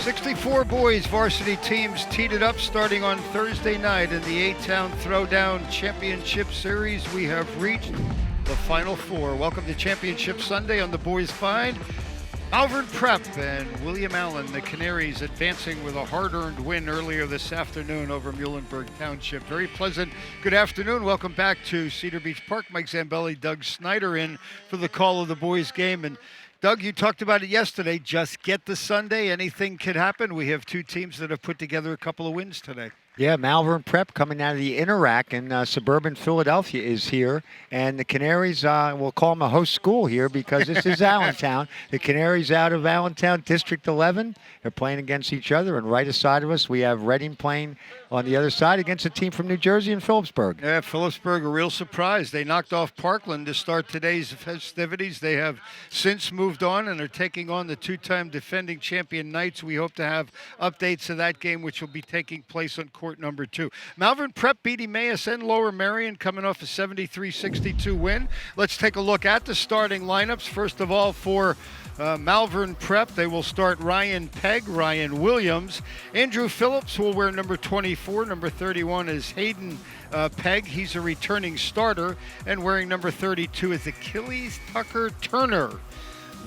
64 boys varsity teams teed it up starting on Thursday night in the Atownthrowdown Championship Series. We have reached the Final Four. Welcome to Championship Sunday on the Boys Find. Malvern Prep and William Allen, the Canaries, advancing with a hard-earned win earlier this afternoon over Muhlenberg Township. Very pleasant good afternoon. Welcome back to Cedar Beach Park. Mike Zambelli, Doug Snyder in for the call of the boys game. And Doug, you talked about it yesterday. Just get the Sunday. Anything could happen. We have two teams that have put together a couple of wins today. Yeah, Malvern Prep coming out of the Interac in suburban Philadelphia is here. And the Canaries, we'll call them a host school here because this is Allentown. The Canaries out of Allentown, District 11. They're playing against each other. And right aside of us, we have Reading playing on the other side against a team from New Jersey and Phillipsburg. Yeah, Phillipsburg, a real surprise. They knocked off Parkland to start today's festivities. They have since moved on and are taking on the two-time defending champion Knights. We hope to have updates of that game, which will be taking place on court number 2. Malvern Prep beat Emmaus and Lower Merion, coming off a 73-62 win. Let's take a look at the starting lineups. First of all, for Malvern Prep, they will start Ryan Pegg, Ryan Williams. Andrew Phillips will wear number 24. Number 31 is Hayden Pegg. He's a returning starter. And wearing number 32 is Achilles Tucker Turner.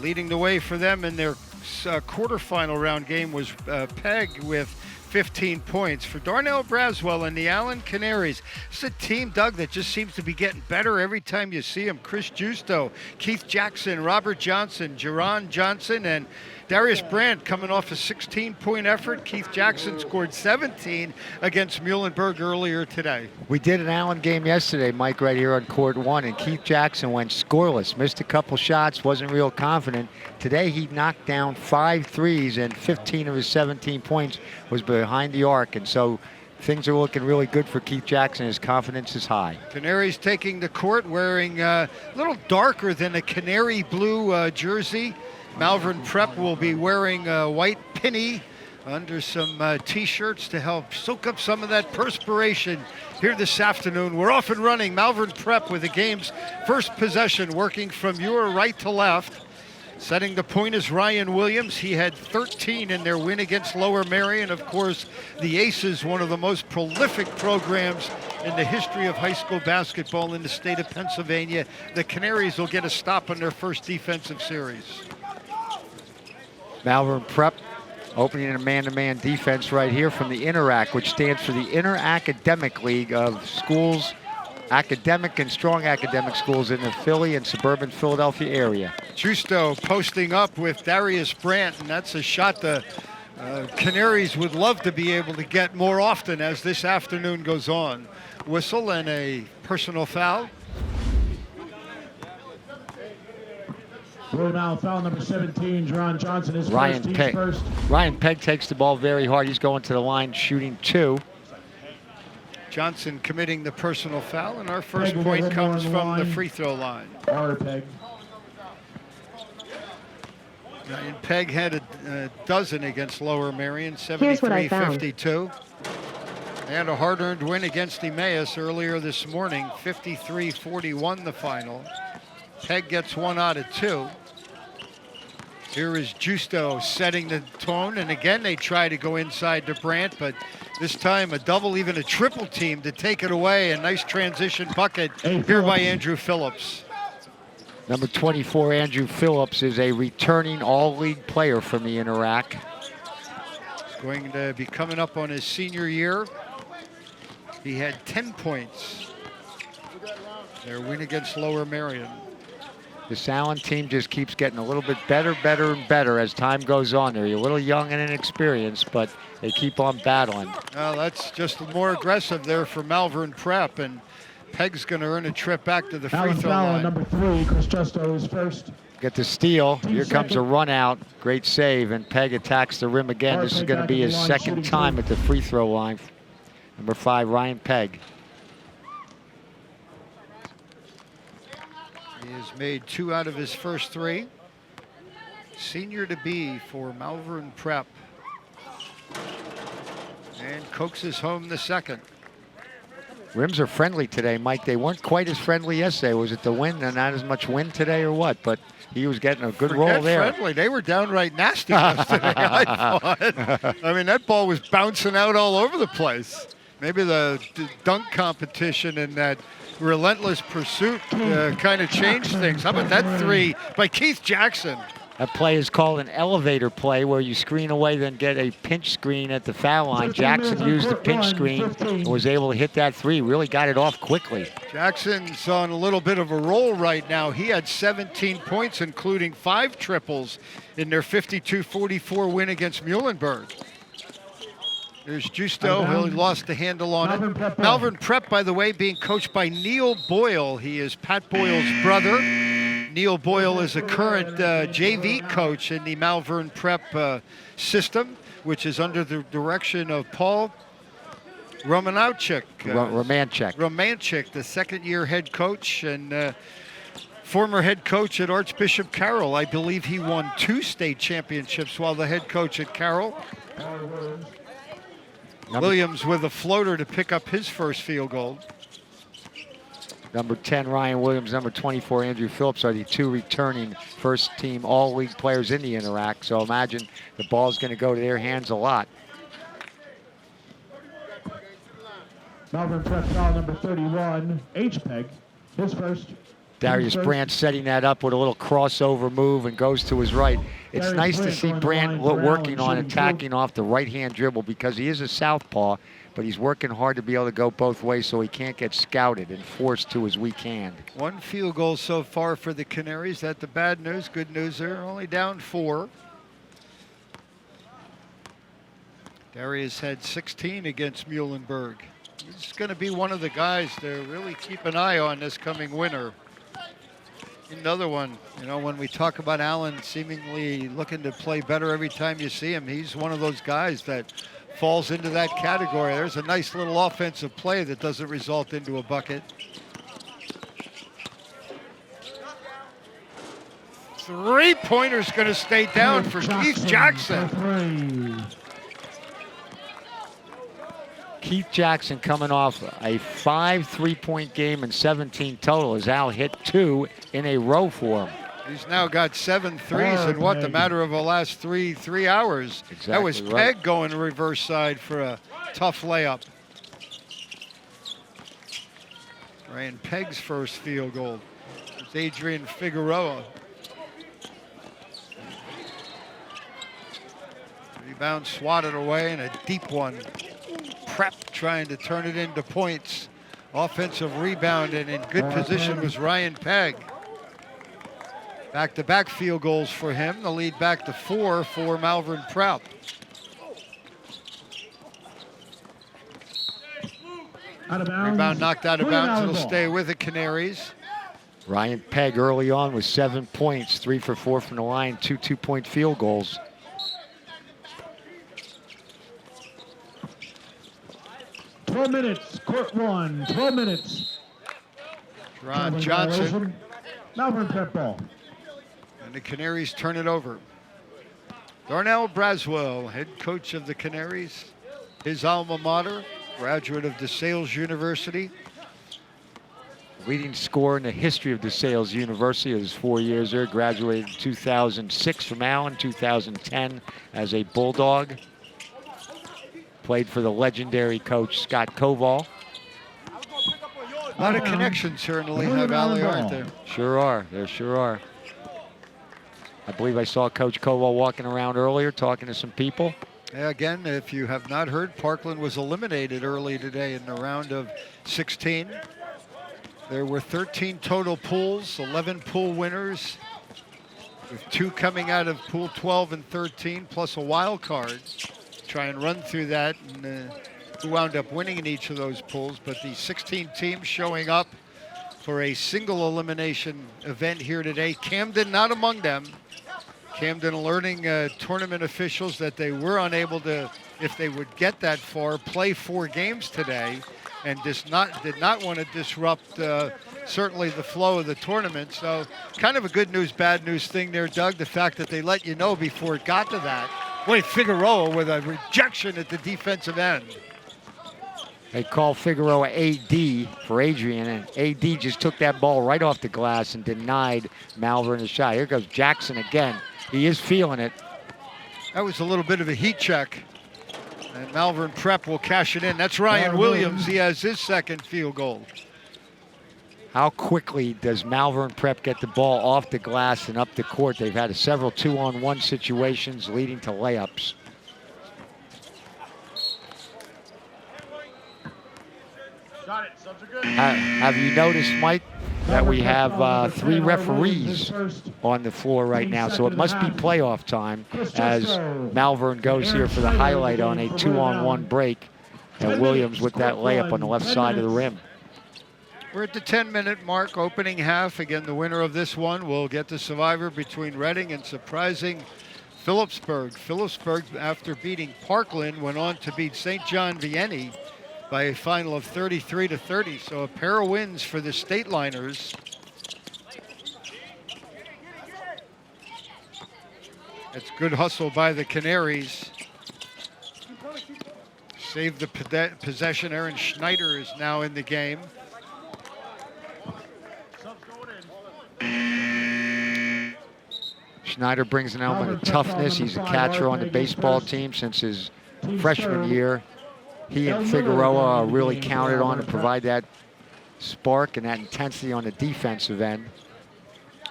Leading the way for them in their quarterfinal round game was Pegg with 15 points. For Darnell Braswell and the Allen Canaries, it's a team, Doug, that just seems to be getting better every time you see them. Chris Justo, Keith Jackson, Robert Johnson, Jerron Johnson, and Darius Brandt coming off a 16-point effort. Keith Jackson scored 17 against Muhlenberg earlier today. We did an Allen game yesterday, Mike, right here on court 1, and Keith Jackson went scoreless. Missed a couple shots, wasn't real confident. Today he knocked down 5 threes, and 15 of his 17 points was behind the arc. And so things are looking really good for Keith Jackson. His confidence is high. Canaries taking the court wearing a little darker than a canary blue jersey. Malvern Prep will be wearing a white pinny under some T-shirts to help soak up some of that perspiration here this afternoon. We're off and running. Malvern Prep with the game's first possession, working from your right to left. Setting the point is Ryan Williams. He had 13 in their win against Lower Merion. Of course, the Aces, one of the most prolific programs in the history of high school basketball in the state of Pennsylvania. The Canaries will get a stop on their first defensive series. Malvern Prep opening a man-to-man defense right here from the Interac, which stands for the Inter-Academic League of schools, academic and strong academic schools in the Philly and suburban Philadelphia area. Justo posting up with Darius Brandt, and that's a shot the Canaries would love to be able to get more often as this afternoon goes on. Whistle and a personal foul. Now foul number 17, Jerron Johnson is Ryan Pegg. Ryan Pegg takes the ball very hard. He's going to the line shooting 2. Johnson committing the personal foul, and our first point comes from the free throw line. Pegg. Ryan Pegg had a dozen against Lower Merion, 73-52. They had a hard-earned win against Emmaus earlier this morning, 53-41 the final. Pegg gets 1 out of 2. Here is Justo setting the tone, and again they try to go inside to Brandt, but this time a double, even a triple team to take it away. A nice transition bucket here by Andrew Phillips. Number 24, Andrew Phillips, is a returning all-league player from the Interac. He's going to be coming up on his senior year. He had 10 points. Their win against Lower Merion. This Allen team just keeps getting a little bit better and better as time goes on. They're a little young and inexperienced, but they keep on battling. Well, that's just more aggressive there for Malvern Prep, and Pegg's going to earn a trip back to the free throw line. Number 3, Chris Justo is first. Get the steal. Here comes a run out. Great save, and Pegg attacks the rim again. This is going to be his second time at the free throw line. Number 5, Ryan Pegg. He has made 2 out of his first 3. Senior to be for Malvern Prep. And coaxes home the second. Rims are friendly today, Mike. They weren't quite as friendly yesterday. Was it the wind and not as much wind today or what? But he was getting a good roll there. Friendly. They were downright nasty yesterday, I thought. I mean, that ball was bouncing out all over the place. Maybe the dunk competition and that relentless pursuit kind of changed things. How about that three by Keith Jackson? That play is called an elevator play where you screen away, then get a pinch screen at the foul line. Jackson used the pinch screen and was able to hit that three. Really got it off quickly. Jackson's on a little bit of a roll right now. He had 17 points, including 5 triples in their 52-44 win against Muhlenberg. There's Justo, who lost the handle on it. Malvern Prep, by the way, being coached by Neil Boyle. He is Pat Boyle's brother. Neil Boyle is a current JV coach in the Malvern Prep system, which is under the direction of Paul Romanchik. Romanchik, the second-year head coach and former head coach at Archbishop Carroll. I believe he won 2 state championships while the head coach at Carroll. Williams with a floater to pick up his first field goal. Number 10, Ryan Williams. Number 24, Andrew Phillips are the 2 returning first-team all-league players in the Interact. So imagine the ball's going to go to their hands a lot. Malvern Prep foul number 31, H-Peg, his first. Darius Brandt setting that up with a little crossover move and goes to his right. It's nice to see Brandt working on attacking off the right-hand dribble because he is a southpaw, but he's working hard to be able to go both ways so he can't get scouted and forced to his weak hand. 1 field goal so far for the Canaries. That's the bad news. Good news, they're only down 4. Darius had 16 against Muhlenberg. He's going to be one of the guys to really keep an eye on this coming winter. Another one, you know, when we talk about Allen seemingly looking to play better every time you see him, he's one of those guys that falls into that category. There's a nice little offensive play that doesn't result into a bucket. 3-pointer's going to stay down for Keith Jackson. Keith Jackson coming off a 5 3-point game and 17 total as Al hit 2 in a row for him. He's now got 7 threes in what, the matter of the last three hours. Exactly that was right. Peg going reverse side for a tough layup. Ryan Peg's first field goal. It's Adrian Figueroa. Rebound swatted away and a deep one. Prep trying to turn it into points. Offensive rebound and in good position was Ryan Peg. Back-to-back field goals for him. The lead back to 4 for Malvern Prep. Out of bounds. Rebound knocked out of bounds. It'll stay with the Canaries. Ryan Peg early on with 7 points, 3 for 4 from the line, 2 2-point field goals. Minutes, court 1, 12 minutes. Ron Johnson. Malvern Prep ball. And the Canaries turn it over. Darnell Braswell, head coach of the Canaries. His alma mater, graduate of DeSales University. Leading scorer in the history of DeSales University. His 4 years there. Graduated in 2006 from Allen, 2010 as a Bulldog. Played for the legendary coach Scott Koval. A lot of connections here in the Lehigh Valley, aren't there? Sure are. There sure are. I believe I saw Coach Koval walking around earlier talking to some people. Yeah, again, if you have not heard, Parkland was eliminated early today in the round of 16. There were 13 total pools, 11 pool winners, with 2 coming out of pool 12 and 13, plus a wild card. Try and run through that, and who wound up winning in each of those pools. But the 16 teams showing up for a single elimination event here today. Camden not among them. Camden alerting tournament officials that they were unable to, if they would get that far, play 4 games today, and did not want to disrupt certainly the flow of the tournament. So kind of a good news, bad news thing there, Doug, the fact that they let you know before it got to that. Wait, Figueroa with a rejection at the defensive end. They call Figueroa AD for Adrian, and AD just took that ball right off the glass and denied Malvern a shot. Here goes Jackson again. He is feeling it. That was a little bit of a heat check. And Malvern Prep will cash it in. That's Ryan Williams. He has his second field goal. How quickly does Malvern Prep get the ball off the glass and up the court? They've had several 2-on-1 situations leading to layups. Got it. Subs are good. Have you noticed, Mike, that we have 3 referees on the floor right now? So it must be playoff time as Malvern goes here for the highlight on a 2-on-1 break. And Williams with that layup on the left side of the rim. We're at the 10-minute mark, opening half. Again, the winner of this one will get the survivor between Reading and surprising Phillipsburg. Phillipsburg, after beating Parkland, went on to beat St. John Vianney by a final of 33-30. So a pair of wins for the State Liners. That's good hustle by the Canaries. Save the possession. Aaron Schneider is now in the game. Schneider brings an element of toughness. He's a catcher on the baseball team since his freshman year. He and Figueroa are really counted on to provide that spark and that intensity on the defensive end.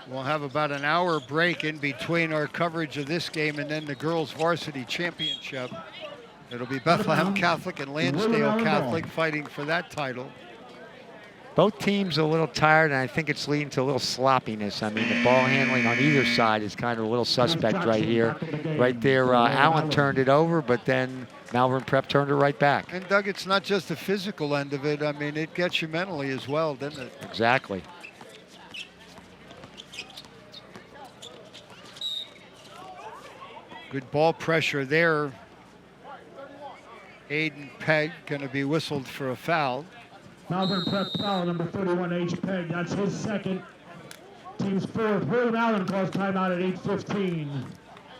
We'll have about an hour break in between our coverage of this game and then the girls varsity championship. It'll be Bethlehem Catholic and Lansdale Catholic fighting for that title. Both teams are a little tired, and I think it's leading to a little sloppiness. I mean, the ball handling on either side is kind of a little suspect right here. Right there, Allen turned it over, but then Malvern Prep turned it right back. And Doug, it's not just the physical end of it. I mean, it gets you mentally as well, doesn't it? Exactly. Good ball pressure there. Aiden Pegg going to be whistled for a foul. Malvern Prep foul, number 31, H. Pegg. That's his second. Team's fourth. William Allen calls timeout at 8:15.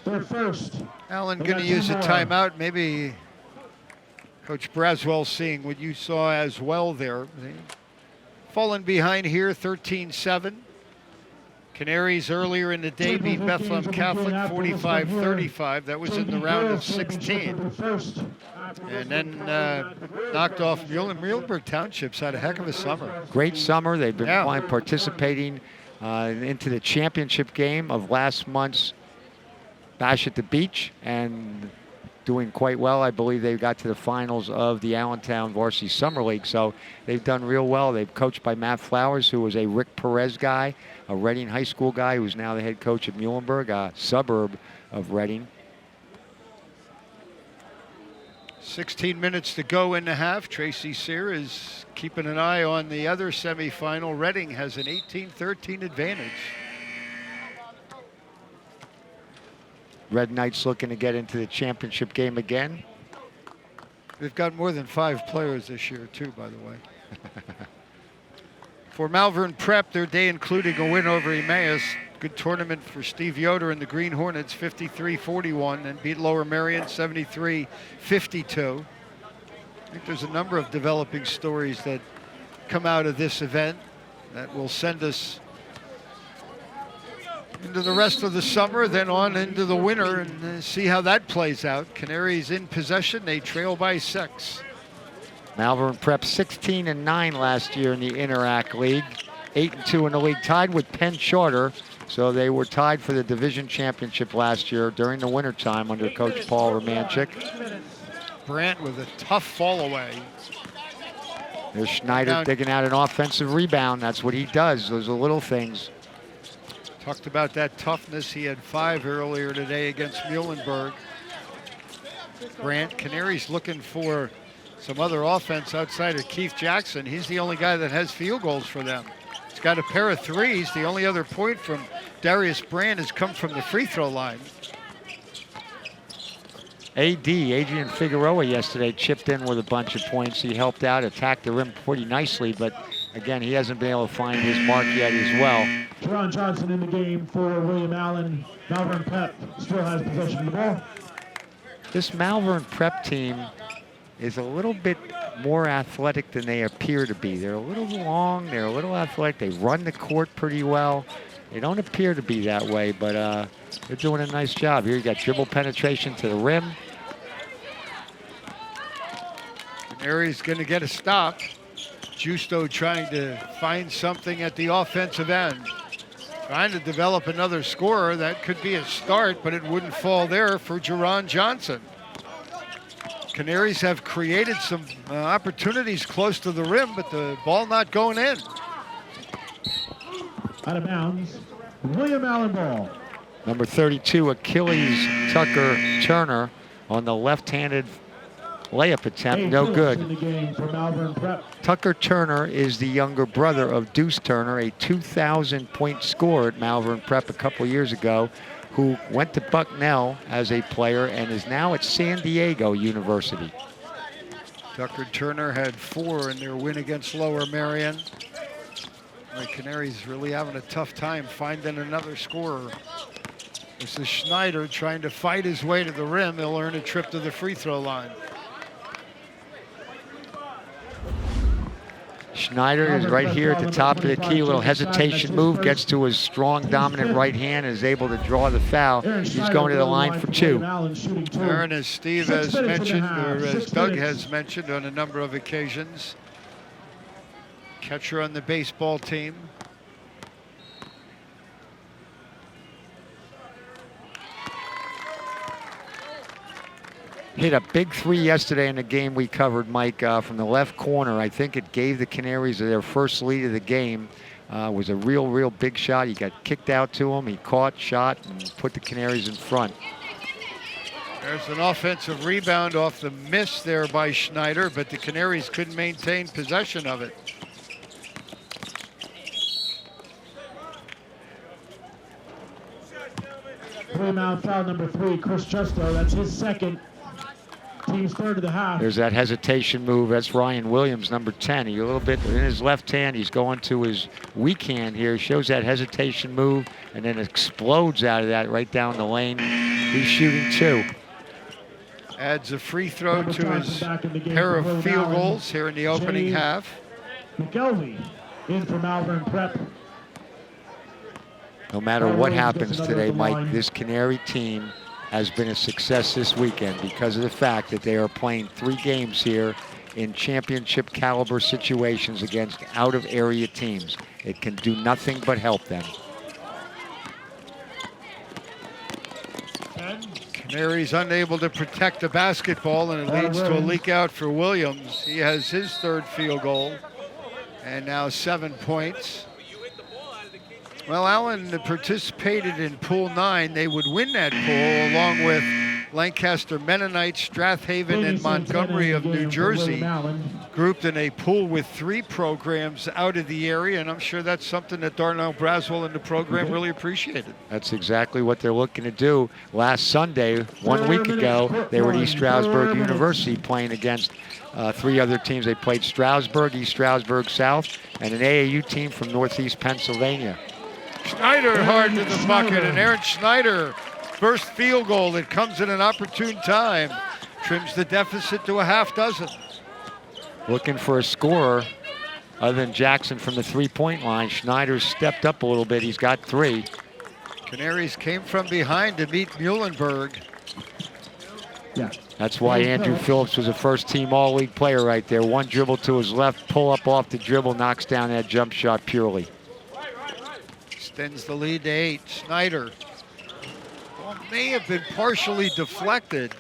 Their first. Allen going to use a timeout. Maybe Coach Braswell seeing what you saw as well there. Fallen behind here, 13-7. Canaries earlier in the day beat Bethlehem Catholic 45-35. That was in the round of 16. And then knocked off Muhlenberg Township's had a heck of a summer. Great summer. They've been participating into the championship game of last month's Bash at the Beach and doing quite well. I believe they got to the finals of the Allentown Varsity Summer League. So they've done real well. They've coached by Matt Flowers, who was a Rick Perez guy, a Reading High School guy who's now the head coach at Muhlenberg, a suburb of Reading. 16 minutes to go in the half. Tracy Sear is keeping an eye on the other semifinal. Reading has an 18-13 advantage. Red Knights looking to get into the championship game again. They've got more than 5 players this year, too, by the way. For Malvern Prep, their day including a win over Emmaus. Good tournament for Steve Yoder and the Green Hornets, 53-41, and beat Lower Merion 73-52. I think there's a number of developing stories that come out of this event that will send us into the rest of the summer, then on into the winter, and see how that plays out. Canaries in possession. They trail by 6. Malvern Prep 16-9 last year in the Interac League, 8-2 in the league, tied with Penn Charter. So they were tied for the division championship last year during the wintertime under Coach Paul Romanchik. Brandt with a tough fall away. There's Schneider digging out an offensive rebound. That's what he does. Those are little things. Talked about that toughness. He had 5 earlier today against Muhlenberg. Brandt, Canaries looking for some other offense outside of Keith Jackson. He's the only guy that has field goals for them. He's got a pair of 3s. The only other point from Darius Brandt has come from the free throw line. Adrian Figueroa yesterday chipped in with a bunch of points. He helped out, attacked the rim pretty nicely, but again, he hasn't been able to find his mark yet as well. Teron Johnson in the game for William Allen. Malvern Prep still has possession of the ball. This Malvern Prep team is a little bit more athletic than they appear to be. They're a little long, they're a little athletic, they run the court pretty well. They don't appear to be that way, but they're doing a nice job. Here you got dribble penetration to the rim. Canary's going to get a stop. Justo trying to find something at the offensive end. Trying to develop another scorer. That could be a start, but it wouldn't fall there for Jerron Johnson. Canaries have created some opportunities close to the rim, but the ball not going in. Out of bounds, William Allen ball. Number 32, Achilles Tucker Turner on the left-handed layup attempt, no good. In the game for Malvern Prep. Tucker Turner is the younger brother of Deuce Turner, a 2,000-point scorer at Malvern Prep a couple years ago, who went to Bucknell as a player and is now at San Diego University. Tucker Turner had 4 in their win against Lower Merion. The Canaries really having a tough time finding another scorer. This is Schneider trying to fight his way to the rim. He'll earn a trip to the free throw line. Schneider is right here at the top of the key. Little hesitation move, gets to his strong, dominant right hand, and is able to draw the foul. He's going to the line for 2. Aaron, as Steve has mentioned, or as Doug has mentioned on a number of occasions, catcher on the baseball team. Hit a big 3 yesterday in the game we covered, Mike, from the left corner. I think it gave the Canaries their first lead of the game. It was a real big shot. He got kicked out to him. He caught, shot, and put the Canaries in front. There's an offensive rebound off the miss there by Schneider, but the Canaries couldn't maintain possession of it. Three-man foul number 3, Chris Justo. That's his second. Team's third of the half. There's that hesitation move. That's Ryan Williams, number 10. He a little bit in his left hand. He's going to his weak hand here. Shows that hesitation move and then explodes out of that right down the lane. He's shooting 2. Adds a free throw to his pair of field goals here in the opening half. McKelvey in for Malvern Prep. No matter what happens today, Mike, this Canary team has been a success this weekend because of the fact that they are playing 3 games here in championship caliber situations against out-of-area teams. It can do nothing but help them. Canaries unable to protect the basketball, and it leads to a leak out for Williams. He has his 3rd field goal, and now 7 points. Well, Allen participated in Pool 9. They would win that pool along with Lancaster Mennonite, Strathaven, and Montgomery of New Jersey, grouped in a pool with 3 programs out of the area, and I'm sure that's something that Darnell Braswell and the program really appreciated. That's exactly what they're looking to do. Last Sunday, 1 week ago, they were at East Stroudsburg University playing against 3 other teams. They played Stroudsburg, East Stroudsburg South, and an AAU team from Northeast Pennsylvania. Schneider hard to the bucket, and Aaron Schneider, first field goal that comes at an opportune time, trims the deficit to a half dozen. Looking for a scorer other than Jackson from the 3-point line. Schneider's stepped up a little bit. He's got 3. Canaries came from behind to meet Muhlenberg. Yeah. That's why Andrew Phillips was a first-team all-league player right there. 1 dribble to his left, pull up off the dribble, knocks down that jump shot purely. Extends the lead to 8. Schneider. Ball may have been partially deflected.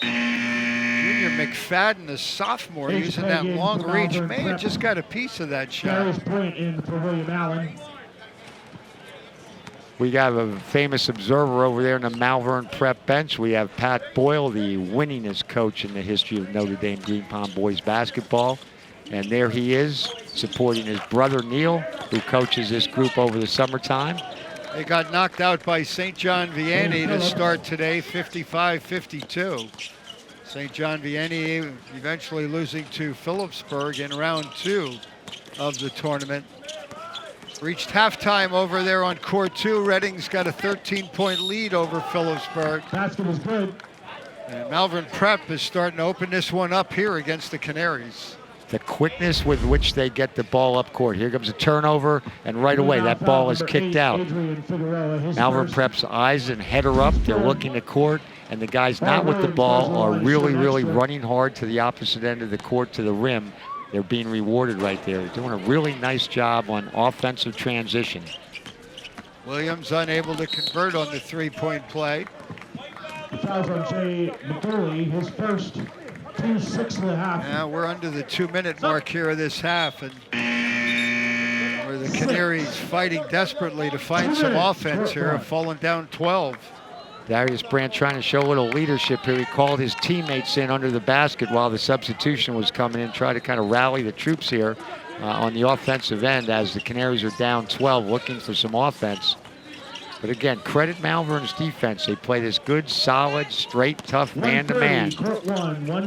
Junior McFadden, the sophomore, using that long reach, may have just got a piece of that shot. Point in for William Allen. We have a famous observer over there in the Malvern Prep bench. We have Pat Boyle, the winningest coach in the history of Notre Dame Green Pond boys basketball. And there he is, supporting his brother Neil, who coaches this group over the summertime. They got knocked out by St. John Vianney to start today, 55-52. St. John Vianney eventually losing to Phillipsburg in round 2 of the tournament. Reached halftime over there on court 2. Reading's got a 13-point lead over Phillipsburg. Basket is good. And Malvern Prep is starting to open this one up here against the Canaries. The quickness with which they get the ball up court. Here comes a turnover, and right away that ball is kicked out. Malvern Prep's eyes and head are up. They're looking to court, and the guys not with the ball are really running hard to the opposite end of the court to the rim. They're being rewarded right there. They're doing a really nice job on offensive transition. Williams unable to convert on the three-point play. Fouls on Jay McGurley, his first 2-6.5. Now we're under the 2-minute mark here of this half, and where the Canaries fighting desperately to find some offense here, have fallen down 12. Darius Brandt trying to show a little leadership here. He called his teammates in under the basket while the substitution was coming in, try to kind of rally the troops here on the offensive end as the Canaries are down 12, looking for some offense. But again, credit Malvern's defense. They play this good, solid, straight, tough man-to-man.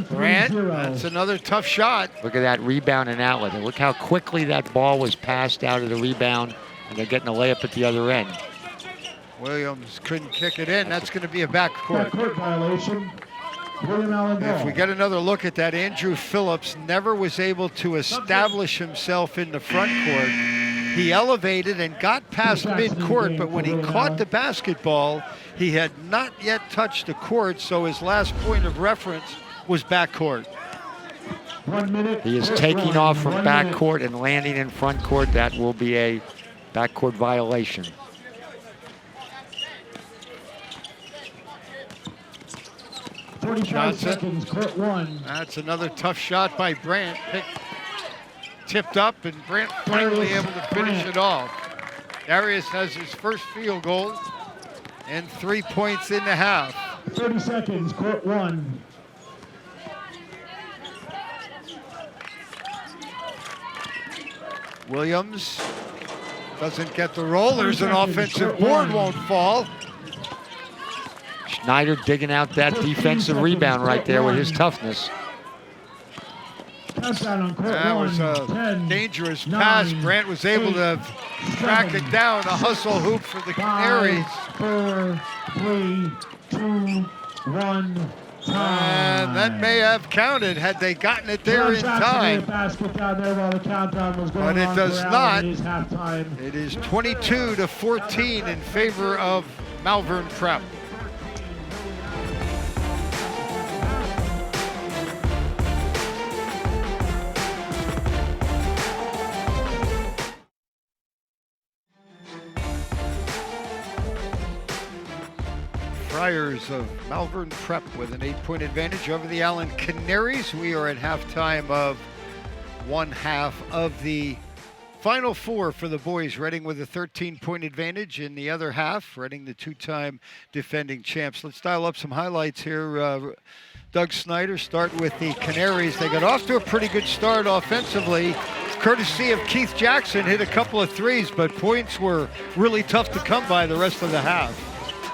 Brandt, that's another tough shot. Look at that rebound and outlet. And look how quickly that ball was passed out of the rebound, and they're getting a layup at the other end. Williams couldn't kick it in. That's going to be a backcourt. Backcourt violation. William Allen ball. If we get another look at that, Andrew Phillips never was able to establish himself in the front court. He elevated and got past midcourt, but when he caught the basketball, he had not yet touched the court, so his last point of reference was backcourt. 1 minute. He is taking off from backcourt and landing in front court. That will be a backcourt violation. Johnson. Court 1. That's another tough shot by Brandt. Tipped up, and Brandt finally able to finish it off. Darius has his first field goal and 3 points in the half. 30 seconds, court 1. Williams doesn't get the roll. There's an offensive board, won't fall. Schneider digging out that defensive rebound right there with his toughness. That was a dangerous pass. Brandt was able to track it down. A hustle hoop for the Canaries. 4, 3, 2, 1. And that may have counted had they gotten it there in time. But it does not. It is 22-14 in favor of Malvern Prep. Friars of Malvern Prep with an 8-point advantage over the Allen Canaries. We are at halftime of one half of the Final Four for the boys. Reading with a 13-point advantage in the other half. Reading the two-time defending champs. Let's dial up some highlights here. Doug Snyder, start with the Canaries. They got off to a pretty good start offensively, courtesy of Keith Jackson. Hit a couple of threes, but points were really tough to come by the rest of the half.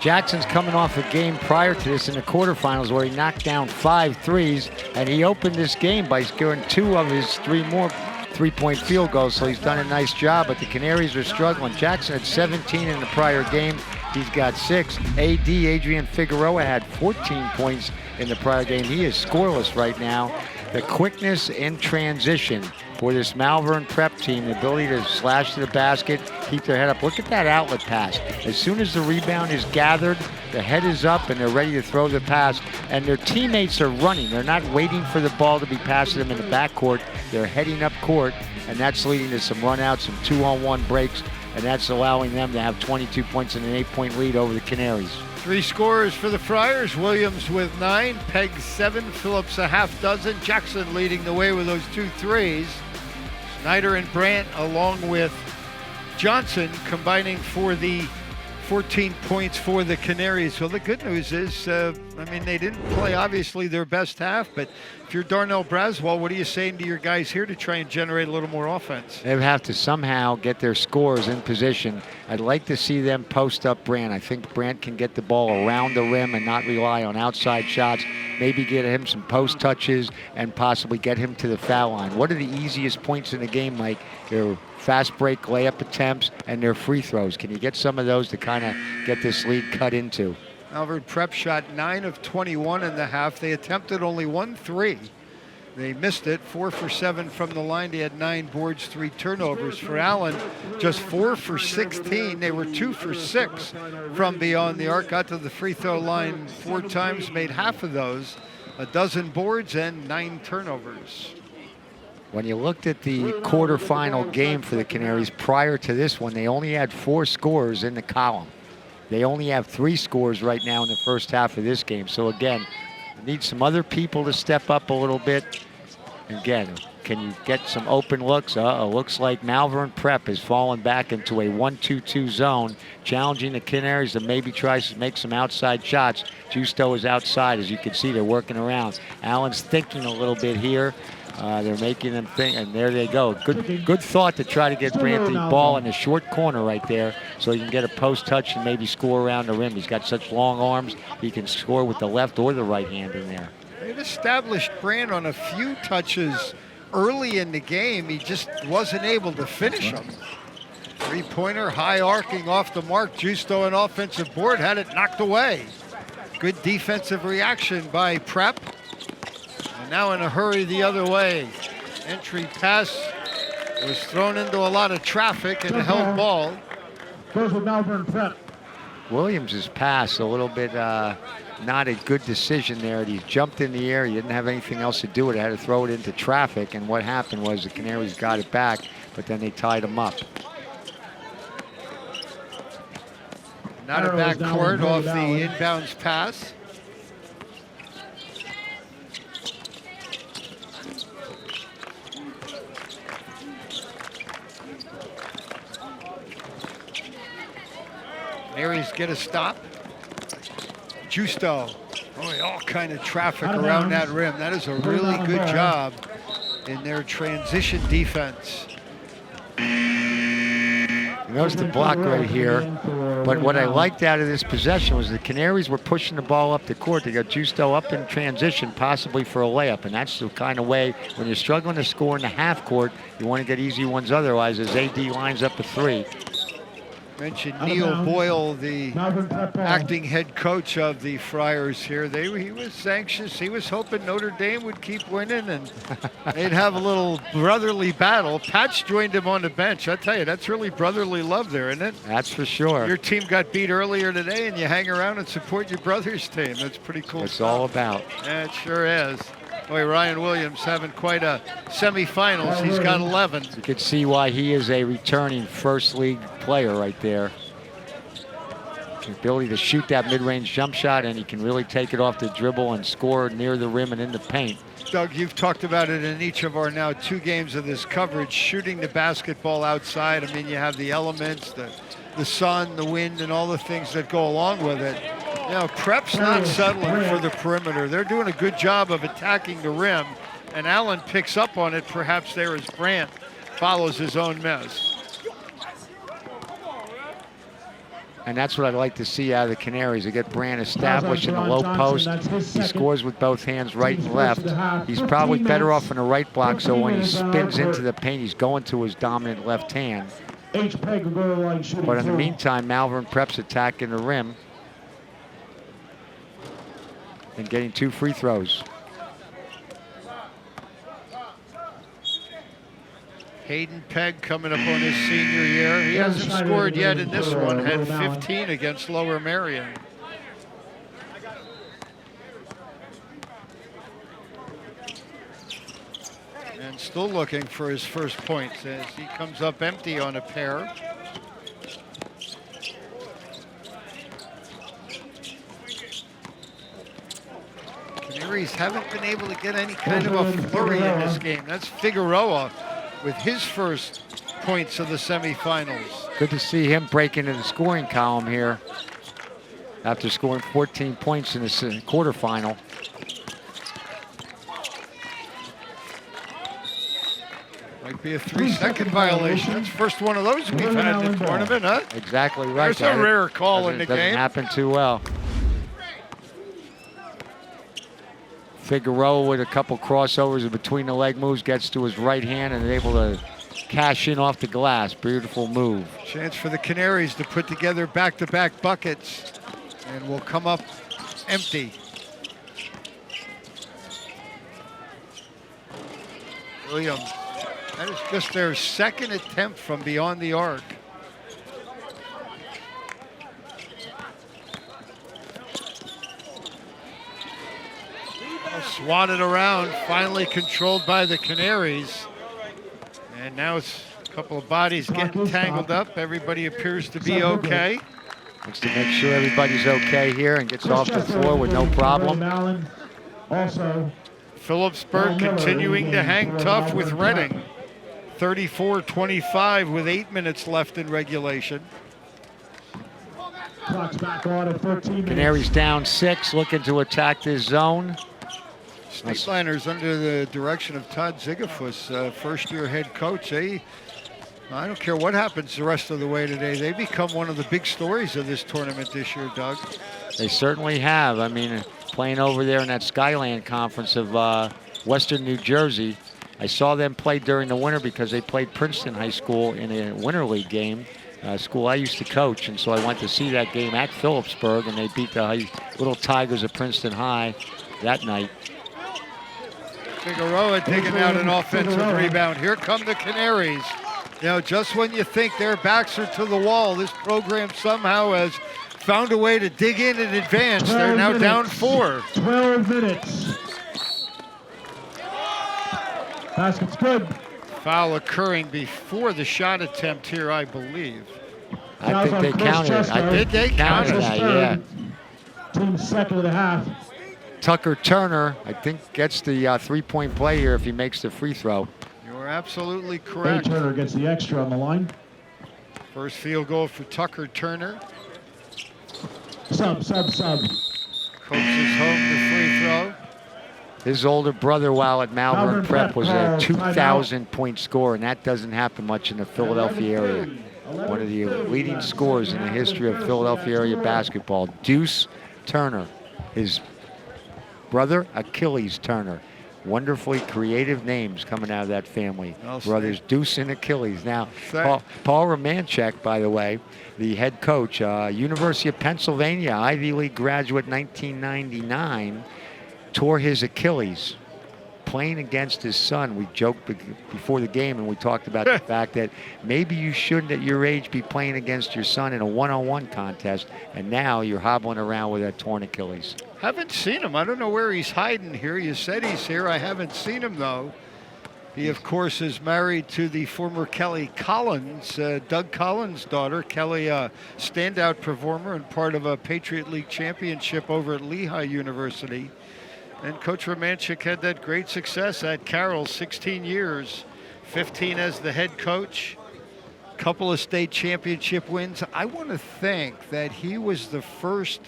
Jackson's coming off a game prior to this in the quarterfinals where he knocked down 5 threes, and he opened this game by scoring 2 of his 3 more three-point field goals, so he's done a nice job, but the Canaries are struggling. Jackson had 17 in the prior game. He's got 6. AD, Adrian Figueroa, had 14 points in the prior game. He is scoreless right now. The quickness in transition for this Malvern Prep team, the ability to slash to the basket, keep their head up. Look at that outlet pass. As soon as the rebound is gathered, the head is up and they're ready to throw the pass. And their teammates are running. They're not waiting for the ball to be passed to them in the backcourt. They're heading up court, and that's leading to some run-outs, some 2-on-1 breaks, and that's allowing them to have 22 points and an 8-point lead over the Canaries. 3 scorers for the Friars. Williams with 9, Pegg 7, Phillips a half dozen, Jackson leading the way with those 2 threes. Snyder and Brandt along with Johnson combining for the 14 points for the Canaries. So the good news is, they didn't play obviously their best half, but if you're Darnell Braswell, what are you saying to your guys here to try and generate a little more offense? They have to somehow get their scores in position. I'd like to see them post up Brandt. I think Brandt can get the ball around the rim and not rely on outside shots. Maybe get him some post touches and possibly get him to the foul line. What are the easiest points in the game, Mike? Their fast break layup attempts and their free throws. Can you get some of those to kind of get this lead cut into? Malvern Prep shot 9 of 21 in the half. They attempted only 1 3. They missed it, 4 for 7 from the line. They had 9 boards, 3 turnovers. For Allen, just 4 for 16. They were 2 for 6 from beyond the arc. Got to the free throw line 4 times, made half of those. 12 boards and 9 turnovers. When you looked at the quarterfinal game for the Canaries prior to this one, they only had 4 scorers in the column. They only have 3 scores right now in the first half of this game. So again, need some other people to step up a little bit. Again, can you get some open looks? Looks like Malvern Prep has fallen back into a 1-2-2 zone, challenging the Canaries to maybe try to make some outside shots. Justo is outside, as you can see, they're working around. Allen's thinking a little bit here. They're making them think, and there they go. Good thought to try to get Brandt the ball in the short corner right there so he can get a post touch and maybe score around the rim. He's got such long arms, he can score with the left or the right hand in there. They've established Brandt on a few touches early in the game. He just wasn't able to finish them. Three-pointer, high arcing off the mark. Justo, an offensive board, had it knocked away. Good defensive reaction by Prep. And now in a hurry the other way. Entry pass was thrown into a lot of traffic and held ball. Goes with Malvern Prep. Williams' pass a little bit not a good decision there. He jumped in the air. He didn't have anything else to do with it. Had to throw it into traffic. And what happened was the Canaries got it back, but then they tied him up. Not a backcourt off the inbounds pass. Canaries get a stop. Justo. Boy, all kind of traffic around that rim. That is a really good job in their transition defense. Notice the block right here. But what I liked out of this possession was the Canaries were pushing the ball up the court. They got Justo up in transition, possibly for a layup. And that's the kind of way, when you're struggling to score in the half court, you want to get easy ones otherwise as AD lines up a 3. Mentioned Neil Boyle, the acting head coach of the Friars here. He was anxious. He was hoping Notre Dame would keep winning and they'd have a little brotherly battle. Patch joined him on the bench. I tell you, that's really brotherly love there, isn't it? That's for sure. Your team got beat earlier today and you hang around and support your brother's team. That's pretty cool. It's all about. Yeah, it sure is. Boy, Ryan Williams having quite a semifinals. He's got 11. You can see why he is a returning first league player right there. The ability to shoot that mid-range jump shot, and he can really take it off the dribble and score near the rim and in the paint. Doug, you've talked about it in each of our now 2 games of this coverage, shooting the basketball outside. I mean, you have the elements, the sun, the wind, and all the things that go along with it. You know, Prep's not settling for the perimeter. They're doing a good job of attacking the rim, and Allen picks up on it perhaps there as Brandt follows his own miss. And that's what I'd like to see out of the Canaries. They get Brandt established in the low post. He scores with both hands right and left. He's probably better off in the right block, so when he spins into the paint, he's going to his dominant left hand. But in the meantime, Malvern Prep's attacking the rim and getting 2 free throws. Hayden Pegg coming up on his senior year. He hasn't scored yet in this one. Had 15 against Lower Merion. And still looking for his first points as he comes up empty on a pair. Canaries haven't been able to get any kind of a flurry in this game. That's Figueroa with his first points of the semifinals. Good to see him break into the scoring column here after scoring 14 points in the quarterfinal. Might be a 3-second violation. That's the first one of those we've had in the tournament, huh? Exactly right. There's a rare call in the game. Doesn't happen too well. Figueroa with a couple crossovers in between the leg moves, gets to his right hand and is able to cash in off the glass. Beautiful move. Chance for the Canaries to put together back-to-back buckets. and will come up empty. Williams, that is just their second attempt from beyond the arc. Swatted around, finally controlled by the Canaries. And now it's a couple of bodies getting tangled up. Everybody appears to be okay. Wants to make sure everybody's okay here and gets off the floor with no problem. Also, Phillipsburg continuing to hang tough with Reading. 34-25 with 8 minutes left in regulation. clock's back on at 13 minutes. Canaries down 6, looking to attack this zone. Stateliners under the direction of Todd Zigafus, first-year head coach. I don't care what happens the rest of the way today. They become one of the big stories of this tournament this year, Doug. They certainly have. I mean, playing over there in that Skyland Conference of Western New Jersey. I saw them play during the winter because they played Princeton High School in a Winter League game, school I used to coach, and so I went to see that game at Phillipsburg, and they beat the Little Tigers of Princeton High that night. Figueroa digging out an offensive rebound. Here come the Canaries. You know, just when you think their backs are to the wall, this program somehow has found a way to dig in and advance. They're now down 4. 12 minutes. Basket's good. Foul occurring before the shot attempt here, I believe. I think they counted it. I Did they count it? that, yeah. Team's second of the half. Tucker Turner, I think, gets the three-point play here if he makes the free throw. You're absolutely Ray correct. Turner gets the extra on the line. First field goal for Tucker Turner. Sub. Coaches home the free throw. His older brother, while at Malvern Malvern Prep, Prep was a calls 2,000-point scorer, and that doesn't happen much in the Philadelphia area. One of the leading scorers in the history of Philadelphia area basketball. Deuce Turner, his brother Achilles Turner. Wonderfully creative names coming out of that family. Brothers Deuce and Achilles. Now, Paul Romanchek, by the way, the head coach, University of Pennsylvania, Ivy League graduate, 1999, tore his Achilles playing against his son. We joked before the game, and we talked about the fact that maybe you shouldn't at your age be playing against your son in a one-on-one contest, and now you're hobbling around with a torn Achilles. Haven't seen him. I don't know where he's hiding here. You said he's here. I haven't seen him, though. He, of course, is married to the former Kelly Collins, Doug Collins' daughter. Kelly, a standout performer and part of a Patriot League championship over at Lehigh University. And Coach Romanchik had that great success at Carroll, 16 years, 15 as the head coach, couple of state championship wins. I want to think that he was the first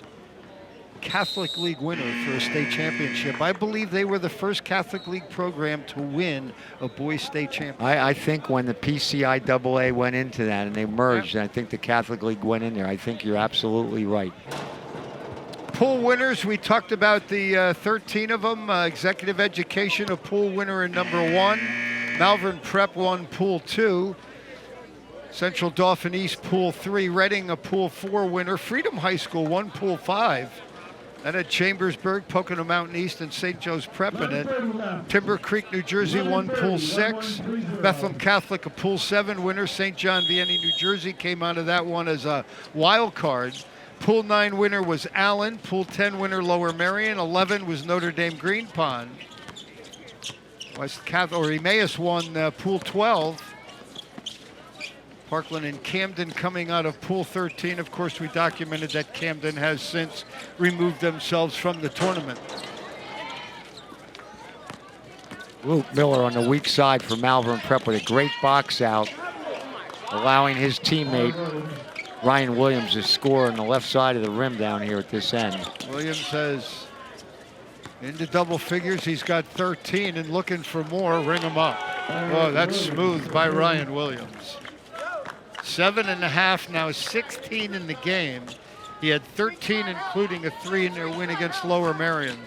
Catholic League winner for a state championship. I believe they were the first Catholic League program to win a boys state championship. I think when the PCIAA went into that and they merged, and I think the Catholic League went in there, I think you're absolutely right. Pool winners, we talked about the 13 of them. Executive Education, a pool winner in number 1. Malvern Prep won Pool 2. Central Dauphin East Pool 3. Reading, a Pool 4 winner. Freedom High School won Pool 5. That had Chambersburg, Pocono Mountain East, and St. Joe's Prep in it. Timber Creek, New Jersey won Pool 6. Bethlehem Catholic, a Pool 7 winner. St. John Vianney, New Jersey came out of that one as a wild card. Pool 9 winner was Allen. Pool 10 winner Lower Merion. 11 was Notre Dame Green Pond. West Catholic, or Emmaus won Pool 12. Parkland and Camden coming out of Pool 13. Of course, we documented that Camden has since removed themselves from the tournament. Luke Miller on the weak side for Malvern Prep with a great box out, allowing his teammate Ryan Williams to score on the left side of the rim down here at this end. Williams has into double figures. He's got 13 and looking for more. Ring him up. Oh, that's smooth by Ryan Williams. 7.5 now, 16 in the game. He had 13, including a 3 in their win against Lower Merion.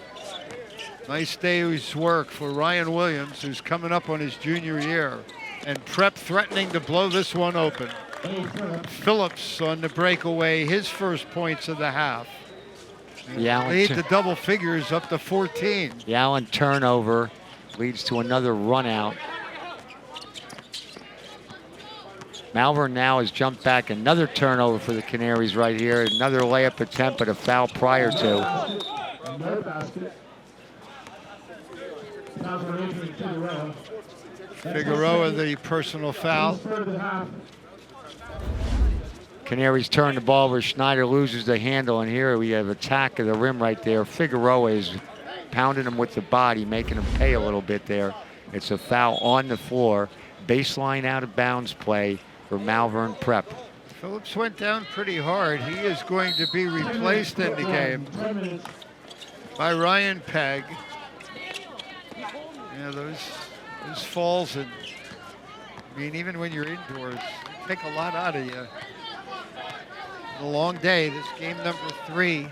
Nice day's work for Ryan Williams, who's coming up on his junior year. And Prep threatening to blow this one open. Phillips on the breakaway, his first points of the half. The Allen, Lead the double figures up to 14. the Allen turnover leads to another run out. Malvern now has jumped back. Another turnover for the Canaries right here. Another layup attempt, but a foul prior to. No basket. Fouls are Adrian Figueroa. Figueroa, the personal foul. Third of the half. Canaries turn the ball over. Schneider loses the handle, and here we have attack of the rim right there. Figueroa is pounding him with the body, making him pay a little bit there. It's a foul on the floor. Baseline out of bounds play for Malvern Prep. Phillips went down pretty hard. He is going to be replaced in the game by Ryan Pegg. Yeah, those falls, and I mean, even when you're indoors, they take a lot out of you. A long day. This game number 3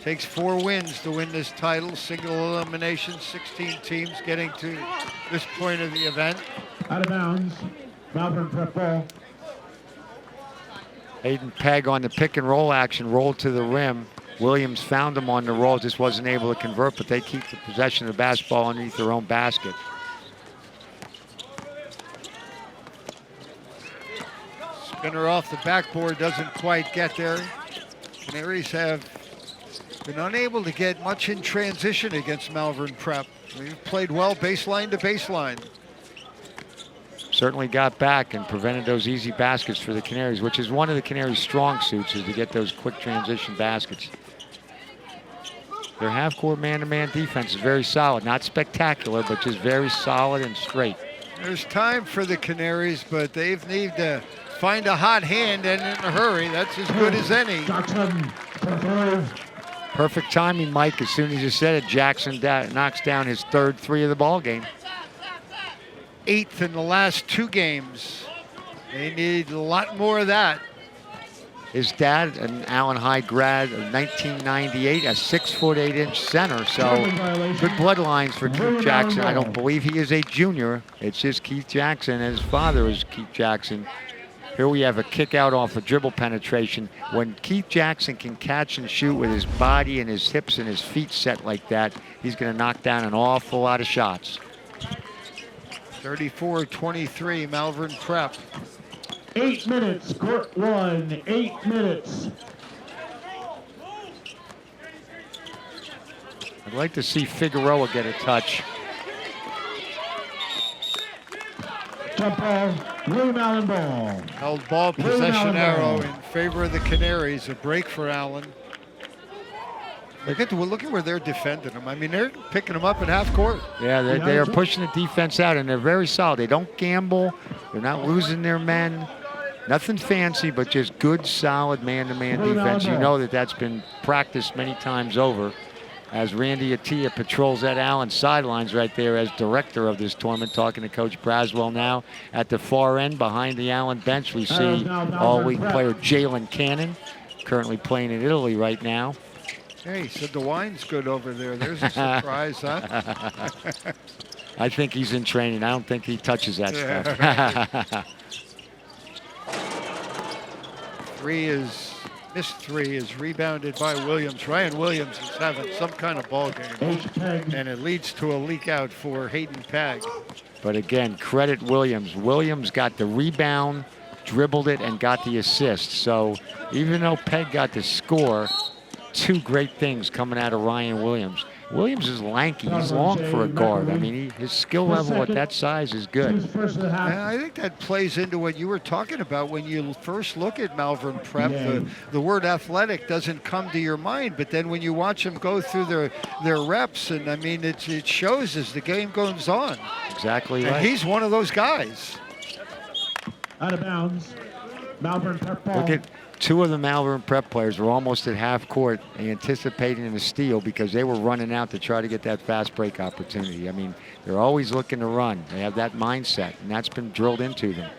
takes 4 wins to win this title. Single elimination, 16 teams getting to this point of the event. Out of bounds. Malvern Prep ball. Hayden Pegg on the pick and roll action, rolled to the rim. Williams found him on the roll, just wasn't able to convert, but they keep the possession of the basketball underneath their own basket. Spinner off the backboard, doesn't quite get there. Canaries have been unable to get much in transition against Malvern Prep. We've played well baseline to baseline. Certainly got back and prevented those easy baskets for the Canaries, which is one of the Canaries' strong suits, is to get those quick transition baskets. Their half-court man-to-man defense is very solid. Not spectacular, but just very solid and straight. There's time for the Canaries, but they need to find a hot hand and in a hurry. That's as good as any. Perfect timing, Mike. As soon as you said it, Jackson knocks down his 3rd 3 of the ball game. 8th in the last 2 games. They need a lot more of that. His dad, an Allen High grad of 1998, a 6'8" center. So good bloodlines for Keith Jackson. I don't believe he is a junior. It's just Keith Jackson. His father is Keith Jackson. Here we have a kick out off a dribble penetration. When Keith Jackson can catch and shoot with his body and his hips and his feet set like that, he's going to knock down an awful lot of shots. 34-23, Malvern Prep. 8 minutes, court 1, 8 minutes. I'd like to see Figueroa get a touch. Jump ball, William Allen ball. Held ball possession arrow in favor of the Canaries. A break for Allen. Look at where they're defending them. I mean, they're picking them up at half court. Yeah, they are pushing the defense out, and they're very solid. They don't gamble. They're not losing their men. Nothing fancy, but just good, solid man-to-man defense. You know that's been practiced many times over. As Randy Attia patrols that Allen sidelines right there as director of this tournament, talking to Coach Braswell now. At the far end, behind the Allen bench, we see all-league player Jalen Cannon, currently playing in Italy right now. Hey, so the wine's good over there. There's a surprise, huh? I think he's in training. I don't think he touches that stuff. Missed 3 is rebounded by Williams. Ryan Williams is having some kind of ball game, and it leads to a leak out for Hayden Pegg. But again, credit Williams. Williams got the rebound, dribbled it, and got the assist. So even though Pegg got the score, 2 great things coming out of Ryan Williams. Williams is lanky. He's long for a guard. I mean, his skill level at that size is good. And I think that plays into what you were talking about when you first look at Malvern Prep. The word athletic doesn't come to your mind, but then when you watch them go through their reps, and I mean, it shows as the game goes on. Exactly and right. He's one of those guys. Out of bounds. Malvern Prep ball. Look at 2 of the Malvern Prep players were almost at half court anticipating a steal because they were running out to try to get that fast break opportunity. I mean, they're always looking to run. They have that mindset, and that's been drilled into them.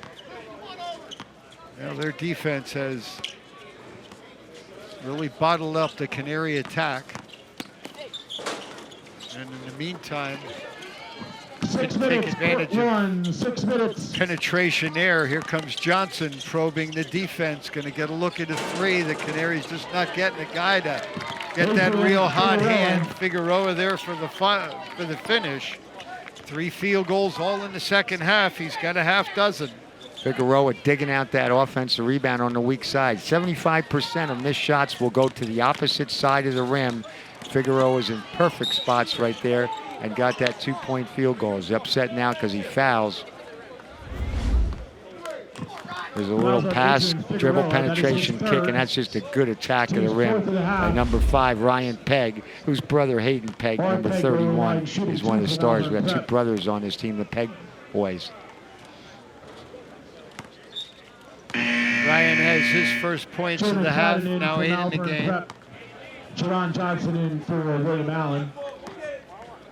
Well, their defense has really bottled up the Canary attack. And in the meantime, 6 take minutes, advantage of 6 minutes. penetration there. Here comes Johnson probing the defense. Going to get a look at a 3. The Canaries just not getting a guy to get that real hot hand. Figueroa there for the finish. 3 field goals all in the second half. He's got a half dozen. Figueroa digging out that offensive rebound on the weak side. 75% of missed shots will go to the opposite side of the rim. Figueroa's in perfect spots right there and got that 2-point field goal. He's upset now because he fouls. There's a little pass, dribble penetration kick, and that's just a good attack of the rim by number 5, Ryan Pegg, whose brother Hayden Pegg, number 31, is one of the stars. We have 2 brothers on this team, the Pegg boys. Ryan has his first points of the half, now 8 in the game. Jerron Johnson in for William Allen.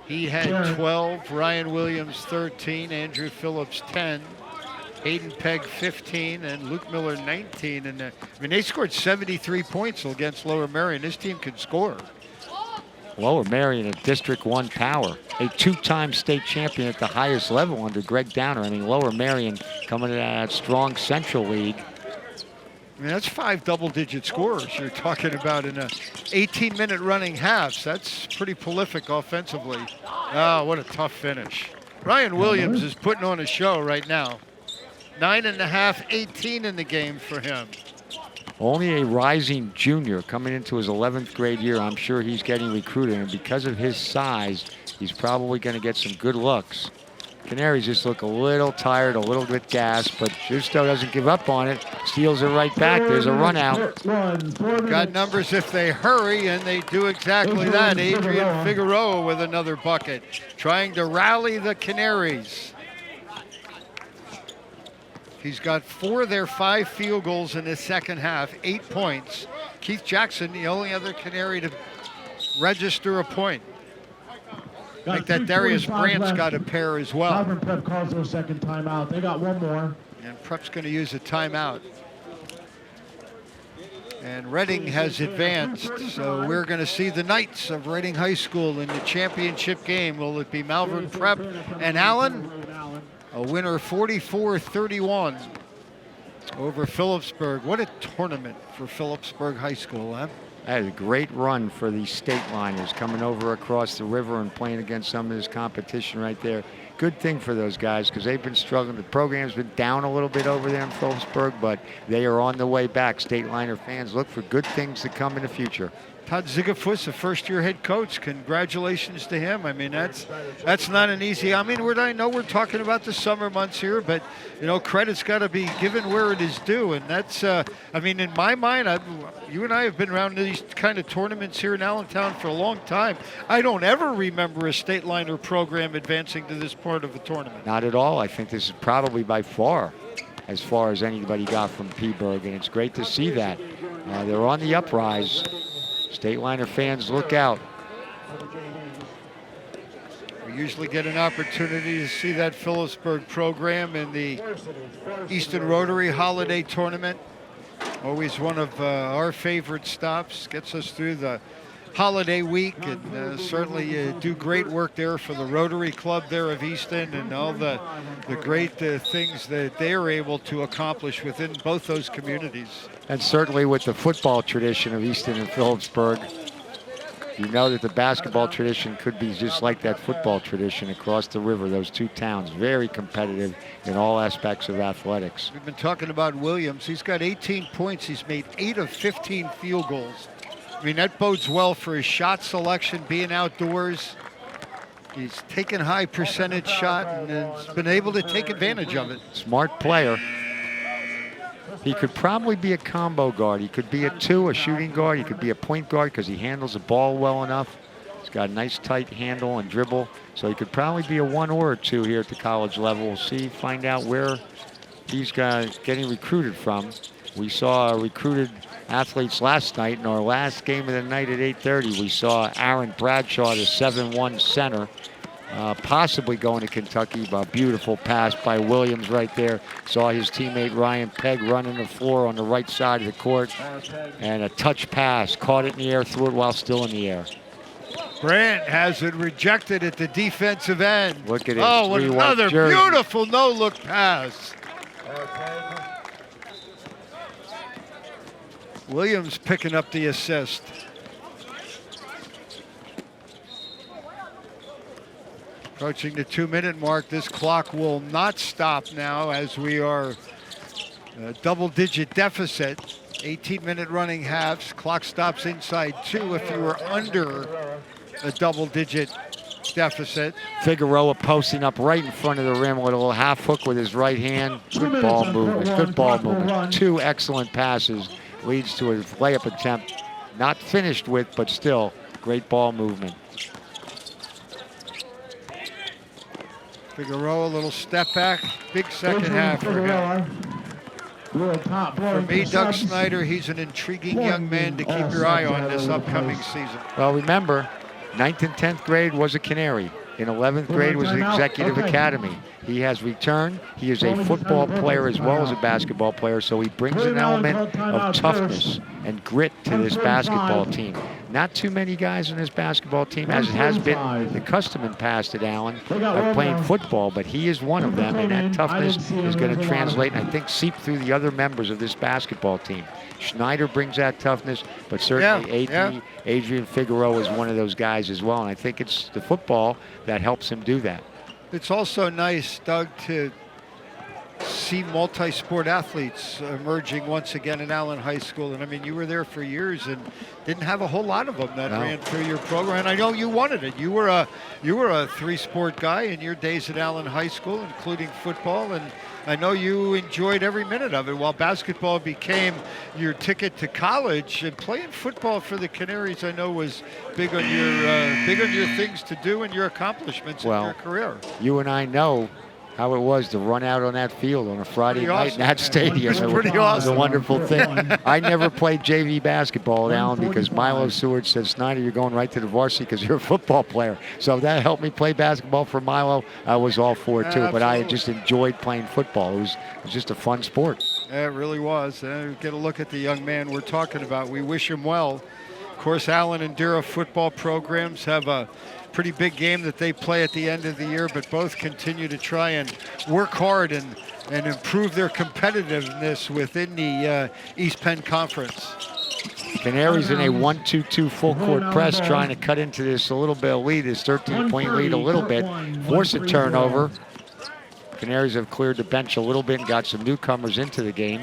He had 12, Ryan Williams 13, Andrew Phillips 10, Hayden Pegg 15, and Luke Miller 19. And I mean, they scored 73 points against Lower Merion. This team can score. Lower Merion, a District 1 power, a 2-time state champion at the highest level under Greg Downer. I mean, Lower Merion coming to that strong Central League. I mean, that's 5 double-digit scorers you're talking about in a 18-minute running halves. That's pretty prolific offensively. Oh, what a tough finish. Ryan Williams is putting on a show right now. 9.5, 18 in the game for him. Only a rising junior coming into his 11th grade year. I'm sure he's getting recruited, and because of his size, he's probably going to get some good looks. Canaries just look a little tired, a little bit gassed, but Justo doesn't give up on it. Steals it right back. There's a run out. Got numbers if they hurry, and they do exactly that. Adrian Figueroa with another bucket, trying to rally the Canaries. He's got 4 of their 5 field goals in the second half, 8 points. Keith Jackson, the only other Canary to register a point. I think that Darius Brandt's got a pair as well. Malvern Prep calls their second timeout. They got one more. And Prep's going to use a timeout. And Reading has advanced, so we're going to see the Knights of Reading High School in the championship game. Will it be Malvern Prep and Allen? A winner 44-31 over Phillipsburg. What a tournament for Phillipsburg High School, huh? That is a great run for the state liners coming over across the river and playing against some of this competition right there. Good thing for those guys because they've been struggling. The program's been down a little bit over there in Phillipsburg, but they are on the way back. State liner fans look for good things to come in the future. Todd Zigafus, a first-year head coach. Congratulations to him. I mean, that's not an easy. I mean, I know we're talking about the summer months here, but you know, credit's got to be given where it is due, and that's. I mean, in my mind, you and I have been around these kind of tournaments here in Allentown for a long time. I don't ever remember a state liner program advancing to this part of the tournament. Not at all. I think this is probably by far as anybody got from Peaburg, and it's great to see that. They're on the uprise. State liner fans, look out. We usually get an opportunity to see that Phillipsburg program in the Eastern Rotary Holiday Tournament. Always one of our favorite stops. Gets us through the holiday week, and certainly do great work there for the Rotary Club there of Easton and all the great things that they are able to accomplish within both those communities. And certainly with the football tradition of Easton and Phillipsburg, you know that the basketball tradition could be just like that football tradition across the river. Those 2 towns, very competitive in all aspects of athletics. We've been talking about Williams. He's got 18 points. He's made 8 of 15 field goals. I mean, that bodes well for his shot selection, being outdoors. He's taken high percentage shot and has been able to take advantage of it. Smart player. He could probably be a combo guard. He could be a 2, a shooting guard. He could be a point guard because he handles the ball well enough. He's got a nice tight handle and dribble. So he could probably be a 1 or a 2 here at the college level. We'll see, find out where he's getting recruited from. We saw recruited athletes last night. In our last game of the night at 8:30, we saw Aaron Bradshaw, the 7'1" center, possibly going to Kentucky. A beautiful pass by Williams right there. Saw his teammate Ryan Pegg running the floor on the right side of the court. And a touch pass, caught it in the air, threw it while still in the air. Brandt has it rejected at the defensive end. Look at it. Oh, what another beautiful no-look pass. Williams picking up the assist. Approaching the 2-minute mark. This clock will not stop now as we are a double-digit deficit. 18-minute running halves. Clock stops inside 2 if you were under a double-digit deficit. Figueroa posting up right in front of the rim with a little half hook with his right hand. Good ball movement. Good ball movement. 2 excellent passes leads to a layup attempt. Not finished with, but still great ball movement. Figueroa, a little step back. Big second half for him. For me, Doug Snyder, he's an intriguing young man to keep your eye on this upcoming season. Well, remember, 9th and 10th grade was a Canary. In 11th grade was an Executive Academy. He has returned. He is a football player as well as a basketball player, so he brings an element of toughness and grit to this basketball team. Not too many guys on this basketball team, as it has been the custom in past at Allen, of playing football, but he is one of them, and that toughness is going to translate and I think seep through the other members of this basketball team. Schneider brings that toughness, but certainly Adrian Figueroa is one of those guys as well, and I think it's the football that helps him do that. It's also nice, Doug, to see multi-sport athletes emerging once again in Allen High School. And I mean, you were there for years and didn't have a whole lot of them that ran through your program. And I know you wanted it. You were a 3-sport guy in your days at Allen High School, including football. And I know you enjoyed every minute of it. While basketball became your ticket to college, and playing football for the Canaries, I know, was big on your things to do and your accomplishments in your career. You and I know how it was to run out on that field on a Friday night in that stadium. It was pretty awesome. It was a wonderful thing. I never played JV basketball at Allen because Milo Seward said, Snyder, you're going right to the varsity because you're a football player. So that helped me play basketball for Milo. I was all for it too, but I just enjoyed playing football. It was just a fun sport. Yeah, it really was. Get a look at the young man we're talking about. We wish him well. Of course, Allen and Dura football programs have a pretty big game that they play at the end of the year, but both continue to try and work hard and improve their competitiveness within the East Penn Conference. Canaries in a 1-2-2 full court press, trying to cut into this a little bit of lead, this 13-point lead a little bit, force a turnover. Canaries have cleared the bench a little bit and got some newcomers into the game.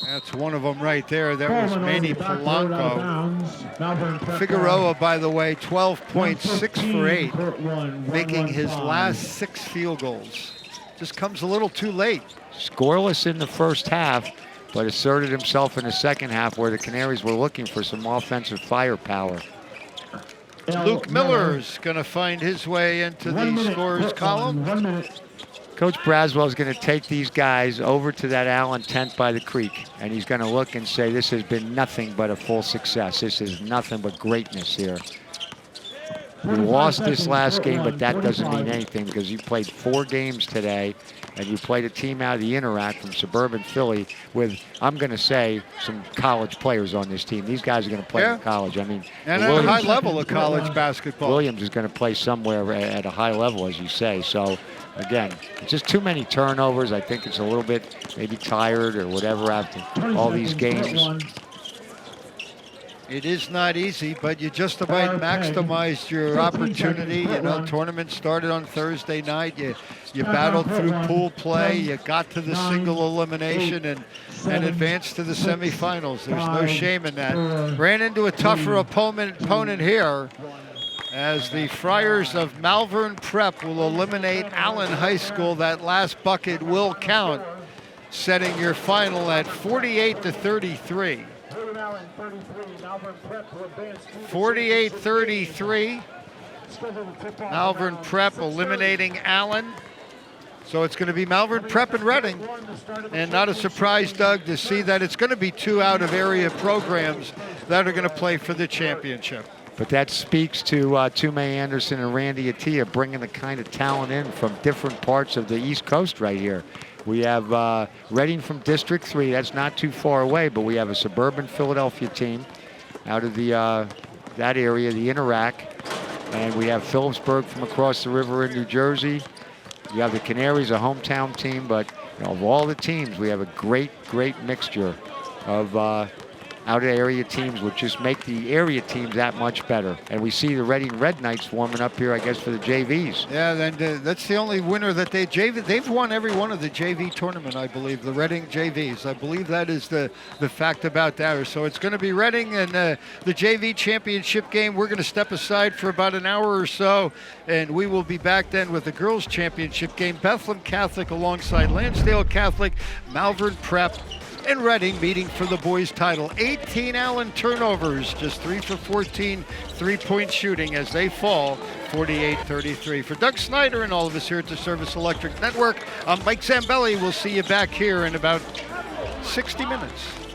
That's one of them right there. That was Manny Polanco. Figueroa, by the way, 12.6 for 8, making his last 6 field goals. Just comes a little too late. Scoreless in the first half, but asserted himself in the second half where the Canaries were looking for some offensive firepower. Luke Miller's going to find his way into the scorers column. Coach Braswell is going to take these guys over to that Allen tent by the creek, and he's going to look and say, this has been nothing but a full success. This is nothing but greatness here. We lost this last game, but that doesn't mean anything because you played 4 games today, and you played a team out of the Interact from suburban Philly with, I'm going to say, some college players on this team. These guys are going to play in college. I mean, and at a high level of college basketball. Williams is going to play somewhere at a high level, as you say. So, again, it's just too many turnovers. I think it's a little bit maybe tired or whatever after all these games. It is not easy, but you just about maximized your opportunity. You know, tournament started on Thursday night. You battled through pool play. You got to the single elimination and advanced to the semifinals. There's no shame in that. Ran into a tougher opponent here, as the Friars of Malvern Prep will eliminate Allen High School. That last bucket will count, setting your final at 48-33. 48-33. Malvern Prep eliminating Allen. So it's going to be Malvern Prep and Reading. And not a surprise, Doug, to see that it's going to be 2 out-of-area programs that are going to play for the championship. But that speaks to Tume Anderson and Randy Attia bringing the kind of talent in from different parts of the East Coast right here. We have Reading from District 3. That's not too far away, but we have a suburban Philadelphia team out of the that area, the Interact. And we have Phillipsburg from across the river in New Jersey. You have the Canaries, a hometown team, but of all the teams, we have a great mixture of out-of-area teams would just make the area teams that much better. And we see the Reading Red Knights warming up here, I guess, for the JVs. Yeah, then that's the only winner that they've won every one of the JV tournament, I believe, the Reading JVs. I believe that is the fact about that. So it's going to be Reading and the JV championship game. We're going to step aside for about an hour or so, and we will be back then with the girls championship game. Bethlehem Catholic alongside Lansdale Catholic, Malvern Prep, and Reading meeting for the boys' title. 18 Allen turnovers, just 3 for 14 three-point shooting as they fall 48-33. For Doug Snyder and all of us here at the Service Electric Network, I'm Mike Zambelli. We'll see you back here in about 60 minutes.